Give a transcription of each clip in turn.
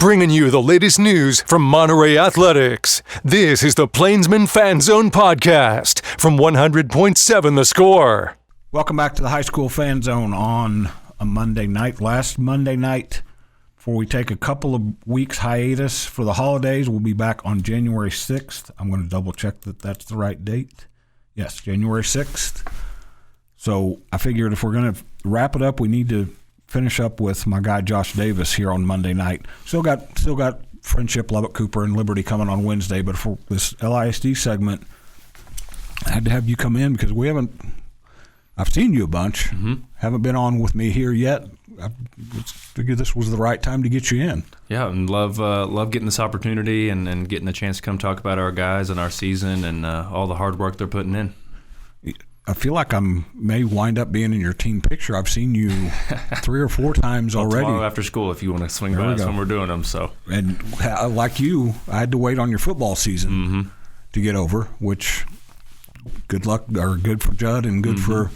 bringing you the latest news from Monterey Athletics. This is the Plainsmen Fan Zone podcast from 100.7 The Score. Welcome back to the High School Fan Zone on a Monday night. Last Monday night, before we take a couple of weeks hiatus for the holidays, we'll be back on January 6th. I'm going to double check that that's the right date. Yes, January 6th. So I figured if we're going to wrap it up, we need to finish up with my guy Josh Davis here on Monday night. Still got Friendship, Lubbock Cooper, and Liberty coming on Wednesday, but for this LISD segment, I had to have you come in because I've seen you a bunch. Mm-hmm. Haven't been on with me here yet. I figured this was the right time to get you in. Yeah, and love getting this opportunity and getting the chance to come talk about our guys and our season and all the hard work they're putting in. I feel like I may wind up being in your team picture. I've seen you 3 or 4 times already. Tomorrow after school, if you want to swing by us when we're doing them. So, and like you, I had to wait on your football season to get over. Which, good luck or good for Judd and good for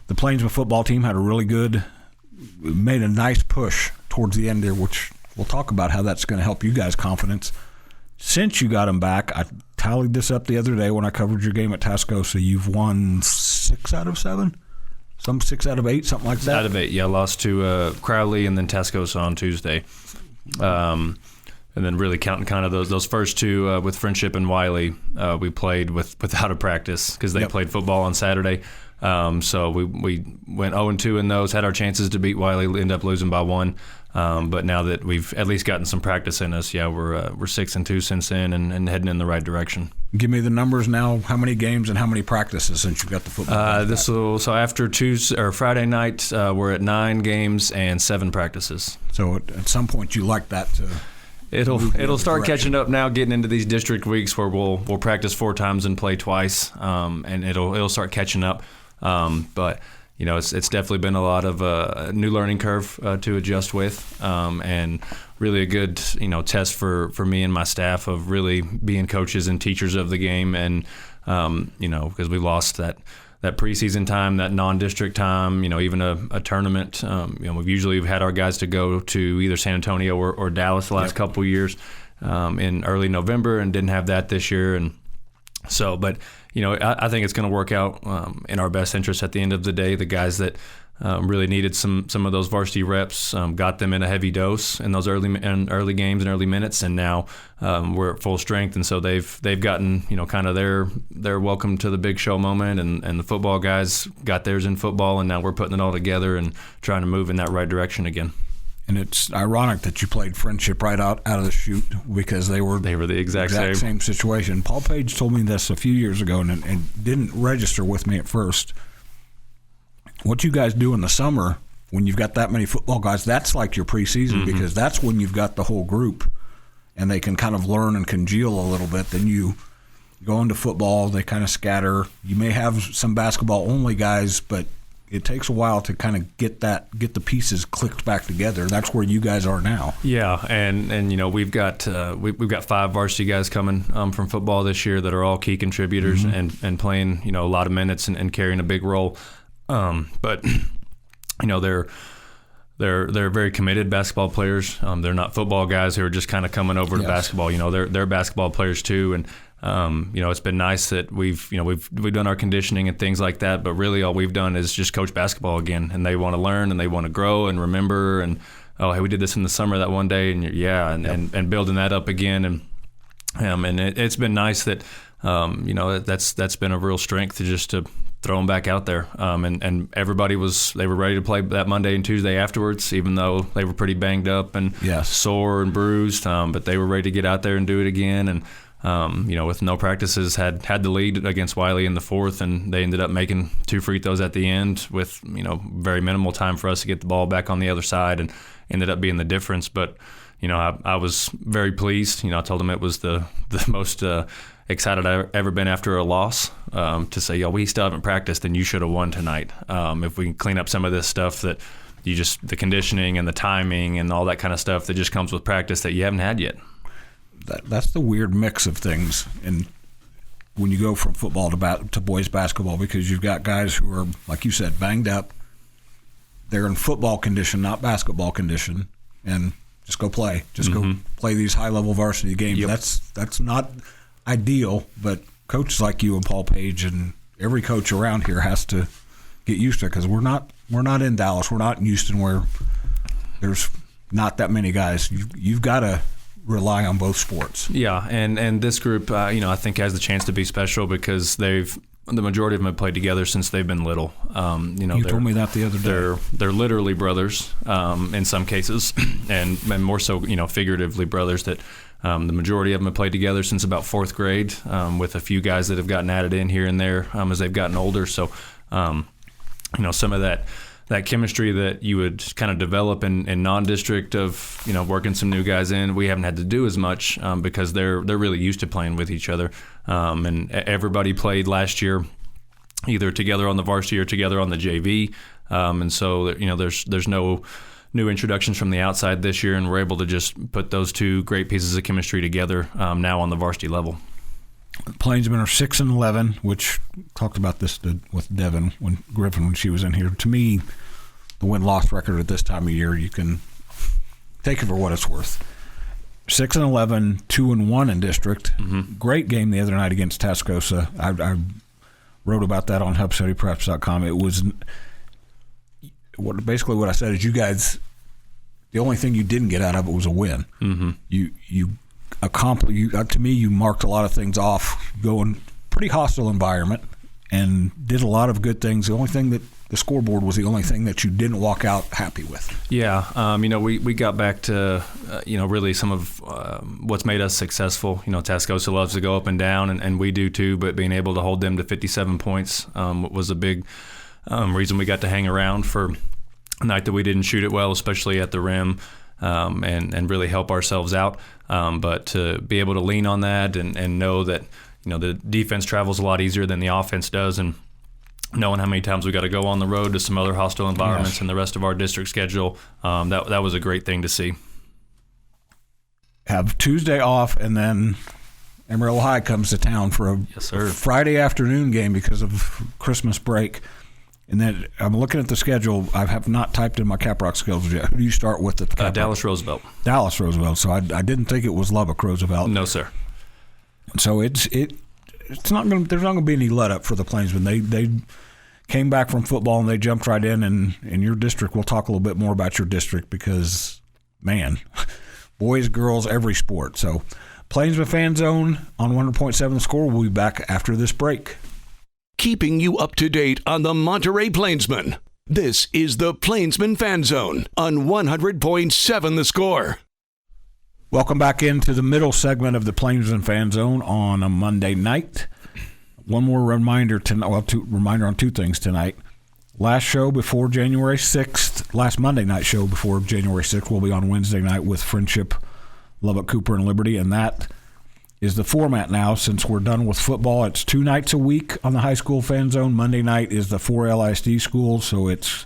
the Plainsmen football team. Made a nice push towards the end there, which we'll talk about how that's going to help you guys' confidence. Since you got them back, I tallied this up the other day when I covered your game at Tascosa. You've won 6 out of 7? 6 out of 8, something like that? Out of 8, yeah. Lost to Crowley and then Tascosa on Tuesday. And then really counting kind of those first 2 with Friendship and Wiley, we played without a practice because they played football on Saturday. So we went 0-2 in those, had our chances to beat Wiley, ended up losing by 1. But now that we've at least gotten some practice in us, we're 6-2 since then and heading in the right direction. Give me the numbers now. How many games and how many practices since you got the football? So after Friday night, we're at 9 games and 7 practices. So at some point you like that to. It'll start catching up now, getting into these district weeks where we'll practice 4 times and play twice, and it'll start catching up. But it's definitely been a lot of a new learning curve to adjust with, and really a good test for me and my staff of really being coaches and teachers of the game, and because we lost that preseason time, that non-district time, even a tournament. We've had our guys to go to either San Antonio or Dallas the last couple of years in early November, and didn't have that this year, and so but. I think it's going to work out in our best interest at the end of the day. The guys that really needed some of those varsity reps got them in a heavy dose in those early games and early minutes, and now we're at full strength. And so they've gotten kind of their welcome to the big show moment, and the football guys got theirs in football, and now we're putting it all together and trying to move in that right direction again. And it's ironic that you played Friendship right out of the chute because they were the exact same situation. Paul Page told me this a few years ago and didn't register with me at first. What you guys do in the summer when you've got that many football guys, that's like your preseason because that's when you've got the whole group and they can kind of learn and congeal a little bit. Then you go into football, they kind of scatter. You may have some basketball-only guys, but it takes a while to kind of get the pieces clicked back together. That's where you guys are now. Yeah, and we've got 5 varsity guys coming from football this year that are all key contributors and playing a lot of minutes and carrying a big role. But they're very committed basketball players. They're not football guys who are just kind of coming over to basketball. They're basketball players too, and it's been nice that we've done our conditioning and things like that, but really all we've done is just coach basketball again, and they want to learn and they want to grow and remember, and hey, we did this in the summer that one day, and and building that up again, and it's been nice that that's been a real strength to throw them back out there, and everybody they were ready to play that Monday and Tuesday afterwards, even though they were pretty banged up and sore and bruised, but they were ready to get out there and do it again, and with no practices, had the lead against Wiley in the 4th, and they ended up making 2 free throws at the end with very minimal time for us to get the ball back on the other side, and ended up being the difference. But I was very pleased. I told them it was the most excited I've ever been after a loss, to say, we still haven't practiced, and you should have won tonight. If we can clean up some of this stuff that the conditioning and the timing and all that kind of stuff that just comes with practice that you haven't had yet. That's the weird mix of things, and when you go from football to boys basketball, because you've got guys who are, like you said, banged up. They're in football condition, not basketball condition, and just go play. Just go play these high-level varsity games. Yep. That's not ideal, but coaches like you and Paul Page and every coach around here has to get used to it, because we're not in Dallas. We're not in Houston, where there's not that many guys. You've got to rely on both sports. Yeah, and this group, I think has the chance to be special because the majority of them have played together since they've been little. You told me that the other day. They're literally brothers in some cases, and more so, figuratively brothers. That the majority of them have played together since about fourth grade, with a few guys that have gotten added in here and there as they've gotten older. So, some of that chemistry that you would kind of develop in non-district of working some new guys in, we haven't had to do as much because they're really used to playing with each other, and everybody played last year either together on the varsity or together on the JV, and so there's no new introductions from the outside this year, and we're able to just put those two great pieces of chemistry together now on the varsity level. Plainsmen are 6-11, which talked about this with Devin Griffin when she was in here. To me, the win-loss record at this time of year, you can take it for what it's worth. 6-11, 2-1 in district. Mm-hmm. Great game the other night against Tascosa. I wrote about that on HubStudyPreps.com. It was basically what I said is you guys, the only thing you didn't get out of it was a win. Mm-hmm. You to me, you marked a lot of things off, going pretty hostile environment, and did a lot of good things. The only thing that the scoreboard was the only thing that you didn't walk out happy with. Yeah, we got back to really some of what's made us successful. Tascosa loves to go up and down, and we do too. But being able to hold them to 57 points was a big reason we got to hang around for a night that we didn't shoot it well, especially at the rim. And really help ourselves out. But to be able to lean on that and know that, the defense travels a lot easier than the offense does, and knowing how many times we got to go on the road to some other hostile environments in the rest of our district schedule, that was a great thing to see. Have Tuesday off, and then Amarillo High comes to town for a Friday afternoon game because of Christmas break. And then I'm looking at the schedule. I have not typed in my Caprock skills yet. Who do you start with at the Caprock? Dallas Roosevelt. Dallas Roosevelt. So I didn't think it was Lubbock Roosevelt. No, sir. So it's not going. There's not going to be any let up for the Plainsmen. They came back from football and they jumped right in your district. We'll talk a little bit more about your district because, man, boys, girls, every sport. So Plainsmen Fan Zone on 100.7 The Score. We'll be back after this break. Keeping you up to date on the Monterey Plainsmen. This is the Plainsmen Fan Zone on 100.7 The Score. Welcome back into the middle segment of the Plainsmen Fan Zone on a Monday night. One more reminder reminder on two things tonight. Last show before January 6th, last Monday night show before January 6th will be on Wednesday night with Friendship, Lubbock, Cooper, and Liberty, and that is the format now since we're done with football. It's 2 nights a week on the high school fan zone. Monday night is the 4 LISD schools, so it's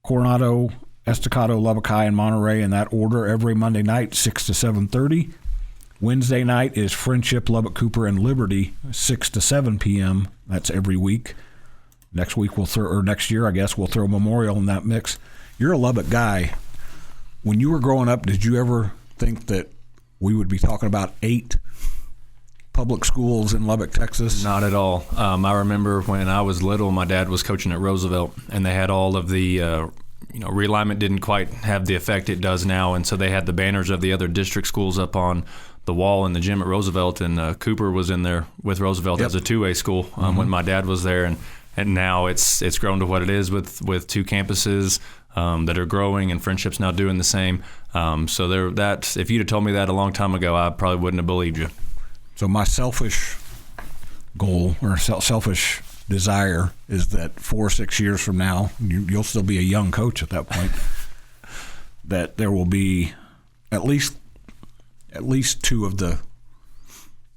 Coronado, Estacado, Lubbock High, and Monterey in that order every Monday night, 6 to 7:30. Wednesday night is Friendship, Lubbock, Cooper, and Liberty, 6 to 7 p.m. That's every week. Next week next year, I guess, we'll throw Memorial in that mix. You're a Lubbock guy. When you were growing up, did you ever think that we would be talking about 8 public schools in Lubbock, Texas? Not at all. I remember when I was little, my dad was coaching at Roosevelt, and they had all of the, realignment didn't quite have the effect it does now, and so they had the banners of the other district schools up on the wall in the gym at Roosevelt, and Cooper was in there with Roosevelt as a 2A school when my dad was there, and now it's grown to what it is with 2 campuses that are growing, and Friendship's now doing the same. So if you'd have told me that a long time ago, I probably wouldn't have believed you. So my selfish goal or selfish desire is that 4 or 6 years from now, you'll still be a young coach at that point, that there will be at least 2 of the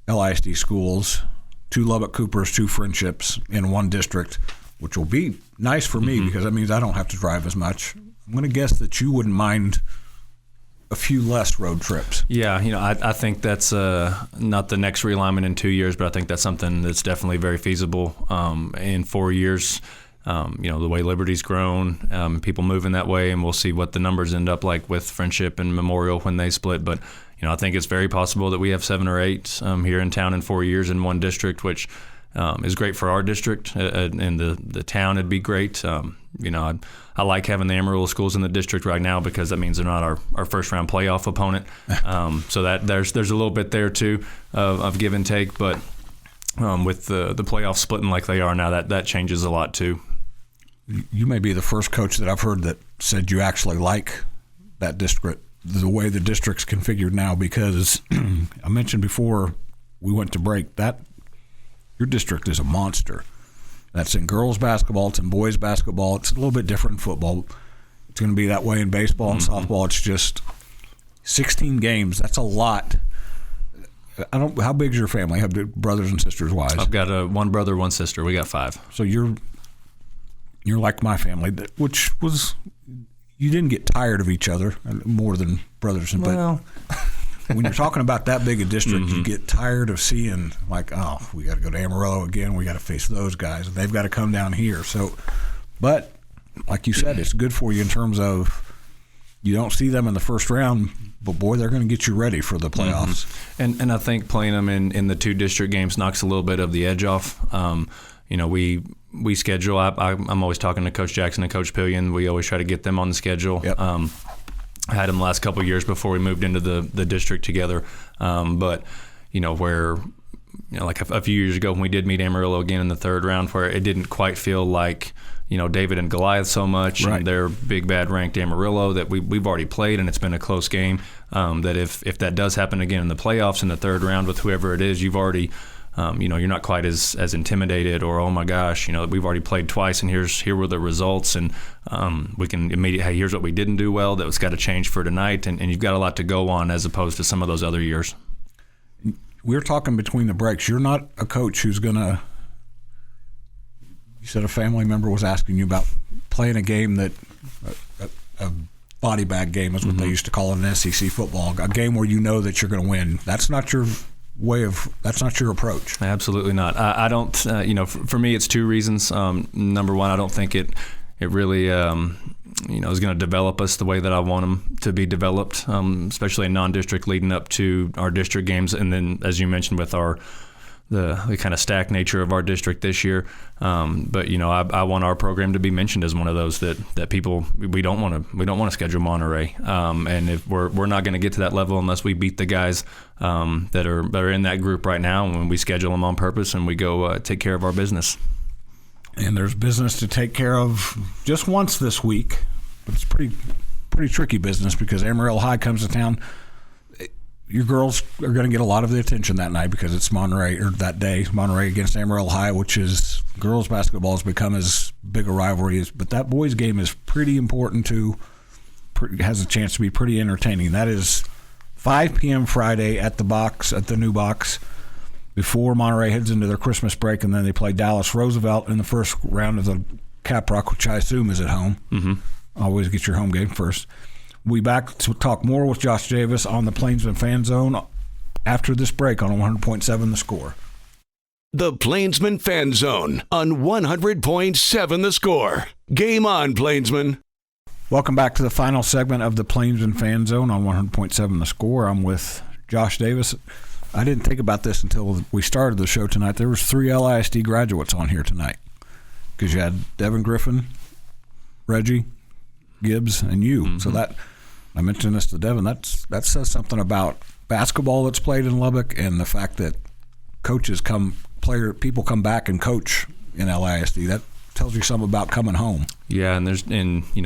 LISD schools, 2 Lubbock Coopers, 2 Friendships in one district, which will be nice for me because that means I don't have to drive as much. I'm going to guess that you wouldn't mind a few less road trips. Yeah, I think that's not the next realignment in 2 years, but I think that's something that's definitely very feasible in 4 years. the way Liberty's grown, people moving that way, and we'll see what the numbers end up like with Friendship and Memorial when they split. But I think it's very possible that we have 7 or 8 here in town in 4 years in one district, which is great for our district. And the town, it'd be great. I like having the Amarillo schools in the district right now because that means they're not our first round playoff opponent. So that there's a little bit there too of give and take. But with the playoffs splitting like they are now, that changes a lot too. You may be the first coach that I've heard that said you actually like that district, the way the district's configured now, because I mentioned before we went to break that your district is a monster. That's in girls basketball, it's in boys basketball. It's a little bit different in football. It's going to be that way in baseball and softball. It's just 16 games. That's a lot. How big's your family? How big, brothers and sisters wise? I've got one brother, one sister. We got 5. So you're like my family, which was you didn't get tired of each other more than brothers and well. But when you're talking about that big a district, you get tired of seeing like, oh, we got to go to Amarillo again. We got to face those guys. They've got to come down here. So, but like you said, it's good for you in terms of you don't see them in the first round, but boy, they're going to get you ready for the playoffs. And I think playing them in the 2 district games knocks a little bit of the edge off. We schedule. I'm always talking to Coach Jackson and Coach Pillion. We always try to get them on the schedule. Yep. I had them the last couple of years before we moved into the district together. But where like a few years ago when we did meet Amarillo again in the 3rd round, where it didn't quite feel like David and Goliath so much, right. And they're big bad ranked Amarillo that we've already played and it's been a close game. That if that does happen again in the playoffs in the 3rd round with whoever it is, you've already you're not quite as intimidated or, oh my gosh, we've already played twice and here were the results, and we can immediately, hey, here's what we didn't do well that was got to change for tonight, and you've got a lot to go on as opposed to some of those other years. We're talking between the breaks. You're not a coach who's going to – you said a family member was asking you about playing a game that a body bag game is what they used to call it in SEC football, a game where that you're going to win. That's not your – that's not your approach. Absolutely not. I don't. For me, it's 2 reasons. Number one, I don't think it really is going to develop us the way that I want them to be developed, especially in non-district leading up to our district games, and then as you mentioned with the kind of stacked nature of our district this year. But I want our program to be mentioned as one of those that people we don't want to schedule Monterey. And if we're not going to get to that level unless we beat the guys that are in that group right now, when we schedule them on purpose and we go take care of our business. And there's business to take care of just once this week, but it's pretty tricky business because Amarillo High comes to town. Your girls are going to get a lot of the attention that night because it's Monterey, or that day, Monterey against Amarillo High, which is girls basketball has become as big a rivalry as, but that boys game is pretty important too. Has a chance to be pretty entertaining. That is 5 p.m. Friday at the new box before Monterey heads into their Christmas break, and then they play Dallas Roosevelt in the first round of the Caprock, which I assume is at home. Mm-hmm. Always get your home game first. We'll be back to talk more with Josh Davis on the Plainsman Fan Zone after this break on 100.7 The Score. The Plainsman Fan Zone on 100.7 The Score. Game on, Plainsman. Welcome back to the final segment of the Plainsman Fan Zone on 100.7 The Score. I'm with Josh Davis. I didn't think about this until we started the show tonight. There was 3 LISD graduates on here tonight because you had Devin Griffin, Reggie Gibbs, and you. Mm-hmm. So that I mentioned this to Devin. That says something about basketball that's played in Lubbock and the fact that people come back and coach in LISD. That tells you something about coming home. Yeah, and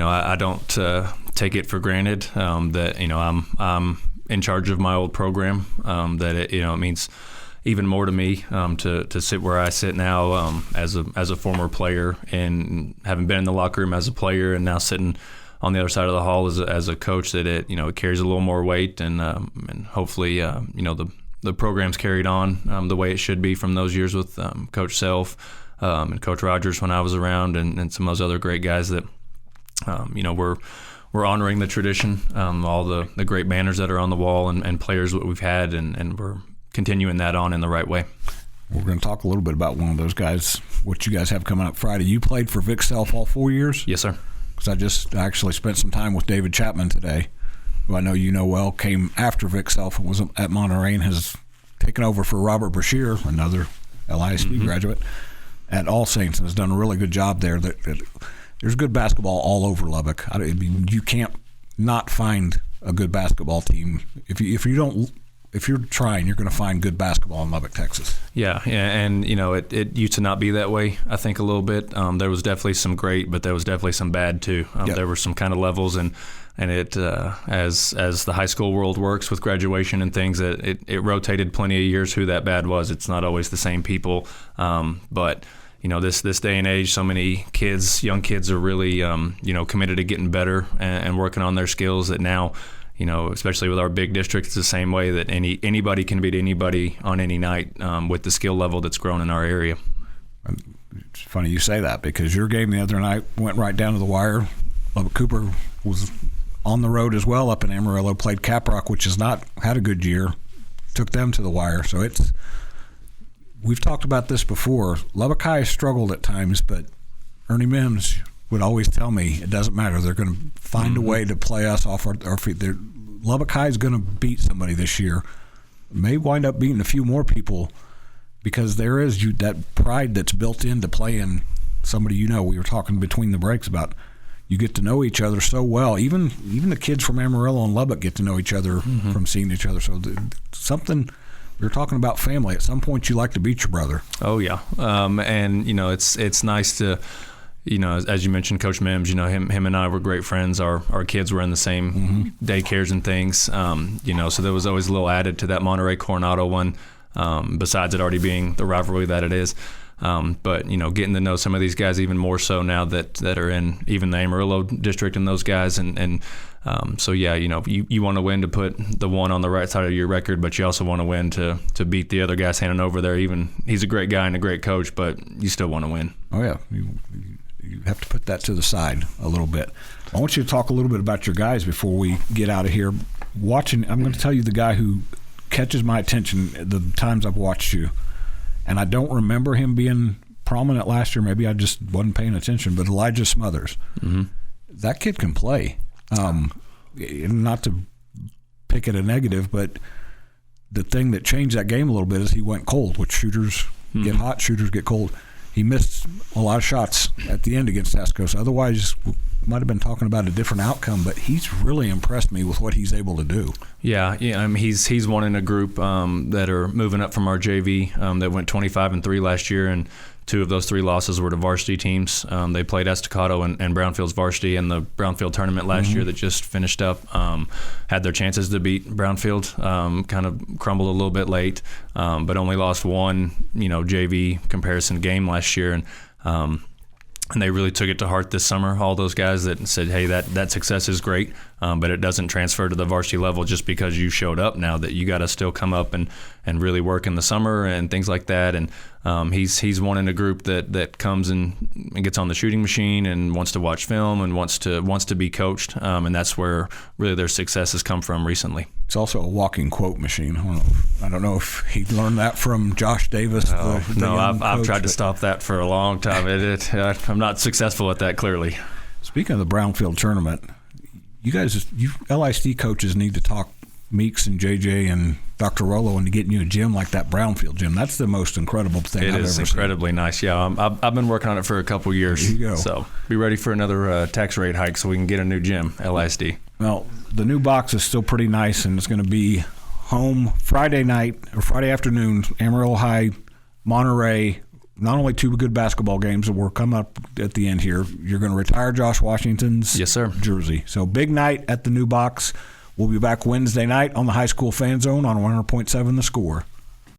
I don't take it for granted that I'm in charge of my old program. That it means even more to me to sit where I sit now as a former player and having been in the locker room as a player and now sitting on the other side of the hall as a coach, that it carries a little more weight and hopefully the program's carried on the way it should be from those years with Coach Self and Coach Rogers when I was around and some of those other great guys that we're honoring the tradition, all the great banners that are on the wall and players that we've had and we're continuing that on in the right way. We're going to talk a little bit about one of those guys, what you guys have coming up Friday. You played for Vic Self all 4 years? Yes, sir. Because I just actually spent some time with David Chapman today, who I know you know well, came after Vic Self and was at Monterey and has taken over for Robert Brashear, another LISD graduate, at All Saints, and has done a really good job there. There's good basketball all over Lubbock. I mean, you can't not find a good basketball team. If you're trying, you're going to find good basketball in Lubbock, Texas. Yeah, and it used to not be that way. I think a little bit. There was definitely some great, but there was definitely some bad too. There were some kind of levels, and it as the high school world works with graduation and things, it rotated plenty of years who that bad was. It's not always the same people, but. This day and age, so many young kids are really, committed to getting better and working on their skills that now, especially with our big district, it's the same way that anybody can beat anybody on any night with the skill level that's grown in our area. It's funny you say that because your game the other night went right down to the wire. Lubbock Cooper was on the road as well up in Amarillo, played Caprock, which has not had a good year, took them to the wire. So we've talked about this before. Lubbock High struggled at times, but Ernie Mims would always tell me it doesn't matter. They're going to find a way to play us off our feet. Lubbock High is going to beat somebody this year. May wind up beating a few more people because there is that pride that's built into playing somebody. We were talking between the breaks about you get to know each other so well. Even the kids from Amarillo and Lubbock get to know each other from seeing each other. So something. We were talking about family. At some point, you like to beat your brother. Oh yeah, and it's nice to, as you mentioned, Coach Mims. Him and I were great friends. Our kids were in the same daycares and things. So there was always a little added to that Monterey Coronado one. Besides it already being the rivalry that it is. But getting to know some of these guys even more so now that are in even the Amarillo district and those guys and so yeah, you want to win to put the one on the right side of your record, but you also want to win to beat the other guy standing over there. Even he's a great guy and a great coach, but you still want to win. Oh yeah, you have to put that to the side a little bit. I want you to talk a little bit about your guys before we get out of here. I'm going to tell you the guy who catches my attention the times I've watched you. And I don't remember him being prominent last year. Maybe I just wasn't paying attention. But Elijah Smothers, that kid can play. Not to pick at a negative, but the thing that changed that game a little bit is he went cold, which shooters get hot, shooters get cold. He missed a lot of shots at the end against Tascos. Otherwise, we might have been talking about a different outcome, but he's really impressed me with what he's able to do. Yeah. He's one in a group that are moving up from our JV that went 25-3 last year, and 2 of those 3 losses were to varsity teams. They played Estacado and Brownfield's varsity in the Brownfield tournament last year that just finished up. Had their chances to beat Brownfield, kind of crumbled a little bit late, but only lost one, JV comparison game last year. And they really took it to heart this summer, all those guys that said, hey, that success is great, but it doesn't transfer to the varsity level just because you showed up now, that you got to still come up and really work in the summer and things like that. And he's one in a group that comes and gets on the shooting machine and wants to watch film and wants to be coached, and that's where really their success has come from recently. It's also a walking quote machine. I don't know if he learned that from Josh Davis. I've tried to stop that for a long time. I'm not successful at that, clearly. Speaking of the Brownfield tournament, you LISD coaches need to talk Meeks and JJ and Dr. Rollo into getting you a gym like that Brownfield gym. That's the most incredible thing I've ever seen. It is incredibly nice. Yeah, I've been working on it for a couple years. There you go. So be ready for another tax rate hike so we can get a new gym, LISD. Well, the new box is still pretty nice, and it's going to be home Friday night or Friday afternoon, Amarillo High, Monterey. Not only 2 good basketball games that will come up at the end here. You're going to retire Josh Washington's jersey. So big night at the new box. We'll be back Wednesday night on the High School Fan Zone on 100.7 The Score.